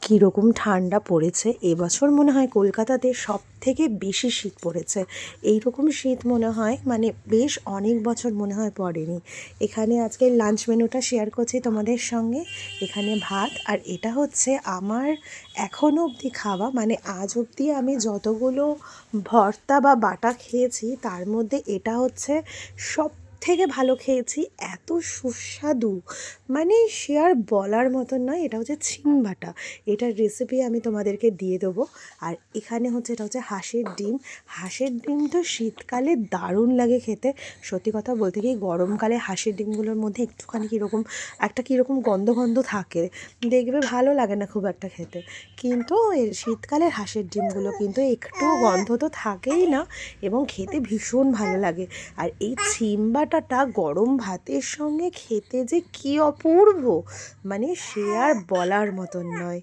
কীরকম ঠান্ডা পড়েছে এবছর মনে হয় কলকাতাতে সবথেকে বেশি শীত পড়েছে। এই রকম শীত মনে হয় মানে বেশ অনেক বছর মনে হয় পড়েনি। এখানে আজকে লাঞ্চ মেনুটা শেয়ার করছি তোমাদের সঙ্গে। এখানে ভাত, আর এটা হচ্ছে আমার এখনও অবধি খাওয়া, মানে আজ অবধি আমি যতগুলো ভর্তা বা বাটা খেয়েছি তার মধ্যে এটা হচ্ছে সব থেকে ভালো খেয়েছি। এত সুস্বাদু, মানে সে আর বলার মতন নয়। এটা হচ্ছে ছিম বাটা। এটার রেসিপি আমি তোমাদেরকে দিয়ে দেবো। আর এখানে হচ্ছে এটা হচ্ছে হাঁসের ডিম। হাঁসের ডিম তো শীতকালে দারুণ লাগে খেতে। সত্যি কথা বলতে কি, গরমকালে হাঁসের ডিমগুলোর মধ্যে একটুখানি কীরকম একটা কীরকম গন্ধ গন্ধ থাকে, দেখবে ভালো লাগে না খুব একটা খেতে। কিন্তু শীতকালের হাঁসের ডিমগুলো কিন্তু একটু গন্ধ তো থাকেই না, এবং খেতে ভীষণ ভালো লাগে। আর এই ছিম বাটাটা গরম ভাতের সঙ্গে খেতে যে কী অপূর্ব, মানে সে আর বলার মতন নয়।